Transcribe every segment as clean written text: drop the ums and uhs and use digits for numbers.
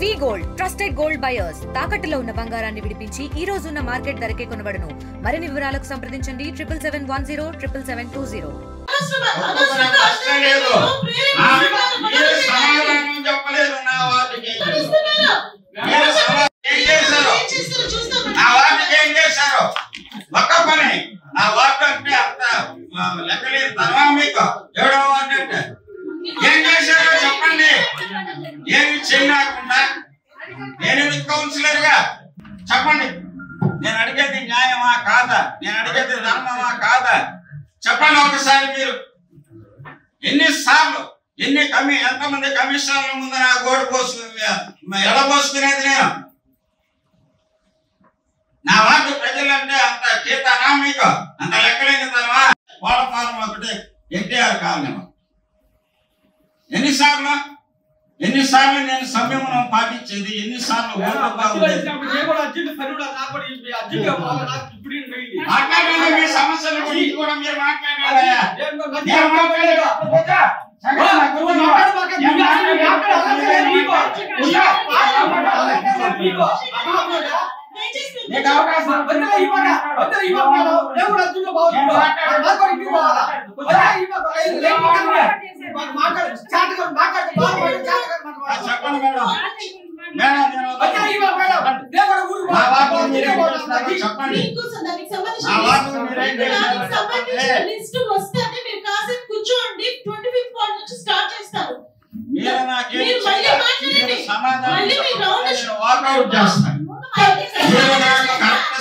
వి gold trusted gold buyers తాకట్టులో ఉన్న బంగారాన్ని విడిపించి ఈ రోజు ఉన్న మార్కెట్ ధరకే కొనబడును. మరిన్ని వివరాలకు సంప్రదించండి 77107720. చెప్పండి. ఏమి చేయకుండా నేను కౌన్సిలర్ గా చెప్పండి. నేను అడిగేది న్యాయమా కాదా, నేను అడిగేది ధర్మమా కాదా చెప్పండి. ఒకసారి మీరు ఎన్నిసార్లు ఎంతమంది కమిషనర్ల ముందు నా గోడు ఎడబోసుకునేది నేను. నా వార్డు ప్రజలంటే అంత చేతనా మీకు, అంత లెక్కలేని తనవా? వాళ్ళ ఫారం ఒకటి ఎన్టీఆర్ కావాలి. ఎన్నిసార్లు నేను సంయమనం పాటించేది, ఎన్నిసార్లు మాట్లాడండి. మీ సమస్యల గురించి కూడా మీరు మాట్లాడాలయ్యా.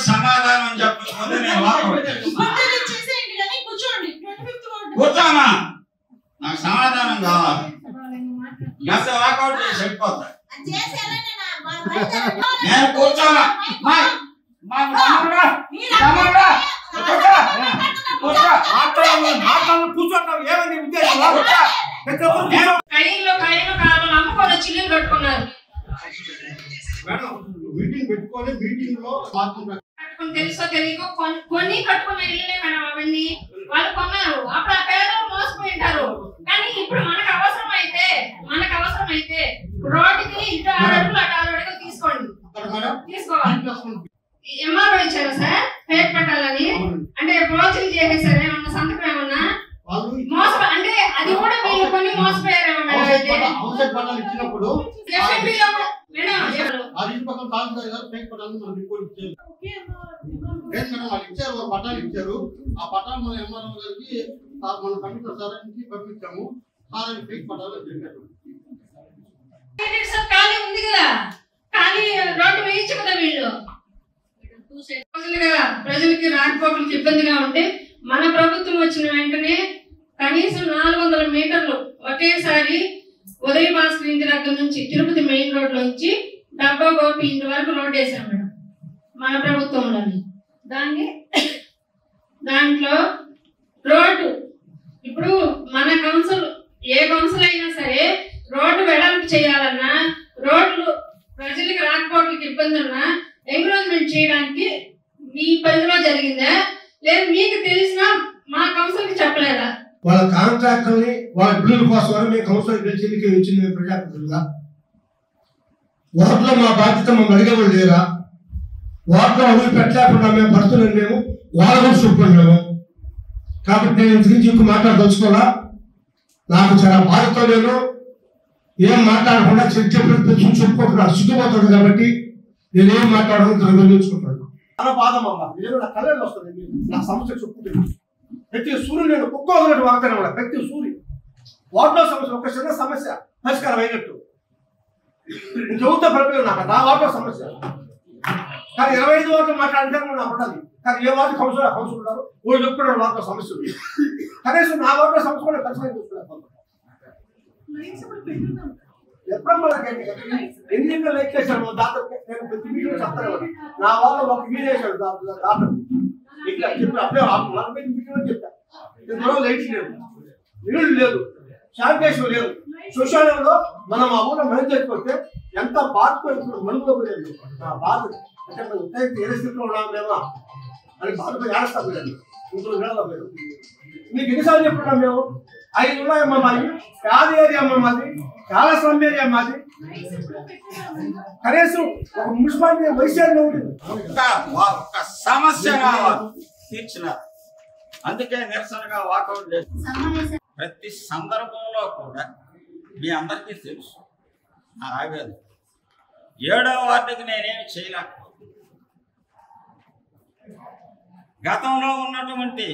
సమాధానం చెప్పకపోతే నేను కూర్చోమా, నాకు సమాధానం కావాలి. ఎంత వాకౌట్ చేసి వెళ్ళిపోతా నేను కూర్చోమా. కూర్చోంటావు ఏమని ఉద్దేశం? అమ్ముకొని వచ్చి ఇల్లు కట్టుకున్నారు. మీటింగ్ పెట్టుకొని మీటింగ్ లో తెలుసో తెలియకో కొన్ని కట్టుకున్న ఇళ్ళే మేడం అవన్నీ వాళ్ళు కొన్నారు. అప్పుడు ఆ పేదలు మోసపోయింటారు. కానీ ఇప్పుడు మనకు అవసరం అయితే రోడ్డుకి ఇటు 6 అడుగులు అటు 6 అడుగులు తీసుకోండి, తీసుకోవాలి. ఎంఆర్ఓ ఇచ్చారు సార్ పేరు పెట్టాలని, అంటే ప్రోచలు చేసేసారు. ఏమన్నా సంతకం ఏమన్నా మోసం అంటే అది కూడా వీళ్ళు కొన్ని మోసపోయారేమో మేడం. అయితే ఇచ్చినప్పుడు పట్టాలు ఇచ్చారు. ఆ పట్టాలు మన ఎంఆర్ఓ గారికి మన కమిషనర్ సార్ నుంచి పంపించాము. సార్ ఫేక్ పట్టాలు జరిగారు. ఖాళీ ఉంది కదా, ఖాళీ రోడ్డు వేయించు కదా వీళ్ళు. ప్రజలకి రాకపోకలకు ఇబ్బందిగా ఉంటే మన ప్రభుత్వం వచ్చిన వెంటనే కనీసం 400 మీటర్లు ఒకేసారి ఉదయ భాస్కర్ ఇంటి దగ్గర నుంచి తిరుపతి మెయిన్ రోడ్ నుంచి డబ్బా గోపి ఇంటి వరకు రోడ్ వేసాం మేడం మన ప్రభుత్వంలోని. దాంట్లో రోడ్డు ఇప్పుడు మన కౌన్సిల్ ఏ కౌన్సిల్ అయినా సరే రోడ్డు వెడల్పు చేయాలన్నా, రోడ్లు ప్రజలకు రాకపోకలకు ఇబ్బంది ఉన్నా ఎంక్రోచ్మెంట్ చేయడానికి మీ పరిధిలో జరిగిందా లేదు మీకు తెలిసినా మా కౌన్సిల్ కి చెప్పలేదా? వాళ్ళ కాంట్రాక్టర్ని వాళ్ళ బిల్లుల కోసం మేము కౌన్సిలర్ గెలిచింది మేము ప్రజాప్రతినిధులుగా వాటిలో మా బాధ్యత మమ్మల్ని అడిగేవాళ్ళు లేరా? వాటిలో అడుగు పెట్టలేకుండా మేము పడుతున్నాం. మేము వాళ్ళ కూడా చూపుకున్నాము. కాబట్టి నేను ఇంటి నుంచి ఎక్కువ మాట్లాడదలుచుకోవాలా. నాకు చాలా బాధతో నేను ఏం మాట్లాడకుండా చెప్పినట్టు చెప్పుకుంటున్నాను. సిగ్గుపోతుంది కాబట్టి నేనేం మాట్లాడడం నిర్వహించుకుంటాను. చాలా బాధ మమ్మల్ని నేను నా కళ్ళలో వస్తుంది. నా సమస్య చెప్పుకుంటున్నాను. ప్రతి సూర్యుడు నేను కుక్క వదిలినట్టు వాడతాను. ప్రతి సూర్యుడు వాటిలో సమస్య ఒక చిన్న సమస్య పరిష్కారం అయినట్టు చెబుతా పడిపోయి నాకు నా వాటిలో సమస్య. కానీ 25 వాటిలో మాట్లాడితే నాకు ఉండాలి. కానీ ఏ వాటి కౌన్సిలర్ ఉన్నారు వాళ్ళు చెప్పుకున్నాడు వాటిలో సమస్య ఉంది. కనీసం నా వాటిలో సమస్య కూడా పరిష్కారం చూస్తున్నాను. ఎప్పుడమ్మా ఎన్నికలు లైక్ చేశాను దాంట్లో నేను ప్రతి మీటింగ్ చెప్తాను. నా వాళ్ళు ఒక వీడియో వేశాడు దాంట్లో ఇట్లా చెప్పి అప్పుడే 40 మీటింగ్ చెప్పా. లైట్స్ లేదు, నీళ్లు లేదు, శానిటేషన్ లేదు. శ్మశానంలో మనం ఆ ఊళ్ళో మనిషి చచ్చిపోతే ఎంత బాధపడుతున్నాం. మనుగులో పోయాడు నా బాధ అంటే ఏ స్థితిలో ఉన్నాం మేమా అని బాధపడి ఏడుస్తాం. ఇంట్లో వేళ మీకు ఎన్నిసార్లు చెప్పుకున్నాం మేము? 5 ఉన్నాయమ్మా మాది, పేద ఏరియా అమ్మ మాది, చాలా స్లమ్ ఏరియా మాది. కనీసం ఒక మున్సిపాలిటీ వైశాఖ ఒక్క సమస్య తీర్చినారు. అందుకే నిరసనగా వాకౌట్ చేస్తున్నారు. ప్రతి సందర్భంలో కూడా మీ అందరికీ తెలుసు నా ఆవేదన. 7వ వార్డుకి నేనేమి చేయలేకపోతున్నాను. గతంలో ఉన్నటువంటి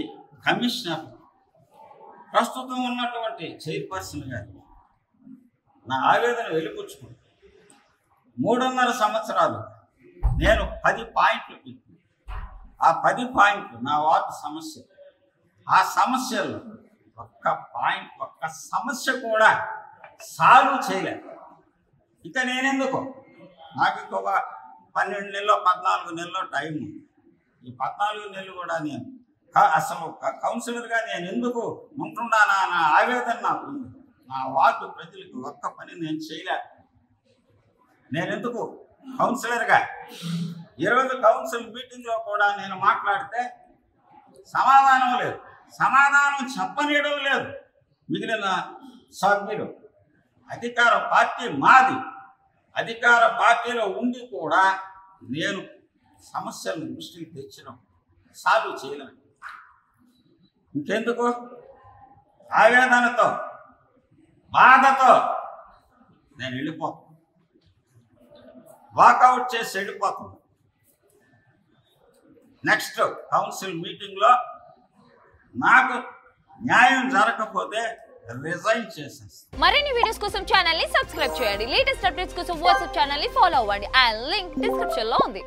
కమిషనర్, ప్రస్తుతం ఉన్నటువంటి చైర్పర్సన్ గారు నా ఆవేదన వెలిపుచ్చుకుంటాను. 3.5 సంవత్సరాలు నేను 10 పాయింట్లు పెట్టాను. ఆ 10 పాయింట్లు నా వార్డు సమస్య. ఆ సమస్యలు ఒక్క సమస్య కూడా సాల్వ్ చేయలేదు. ఇక నేనెందుకు, నాకు ఇంకొక 12 నెలలో 14 నెలలో టైం ఉంది. ఈ 14 నెలలు కూడా నేను అసలు కౌన్సిలర్గా నేను ఎందుకు ఉంటున్నానా నా ఆవేదన నాకు ఉంది. నా వార్డు ప్రజలకు ఒక్క పని నేను చేయలే. నేనెందుకు కౌన్సిలర్గా ఈరోజు కౌన్సిల్ మీటింగ్లో కూడా నేను మాట్లాడితే సమాధానం లేదు, సమాధానం చెప్పనీయడం లేదు. మిగిలిన సభ్యులు అధికార పార్టీ మాది, అధికార పార్టీలో ఉండి కూడా నేను సమస్యలను దృష్టికి తెచ్చడం సాల్వ్ చేయలేను. ఇంకెందుకు ఆవేదనతో బాధతో నేను వెళ్ళిపోతాను, వాకౌట్ చేసి వెళ్ళిపోతాను. నెక్స్ట్ కౌన్సిల్ మీటింగ్లో నాకు న్యాయం జరగకపోతే రిజైన్ చేసేస్తాను. మరిన్ని వీడియోస్ కోసం ఛానల్ ని సబ్స్క్రైబ్ చేయండి. లేటెస్ట్ అప్డేట్స్ కోసం వాట్సాప్ ఛానల్ ని ఫాలో అవ్వండి. ఆ లింక్ డిస్క్రిప్షన్ లో ఉంది.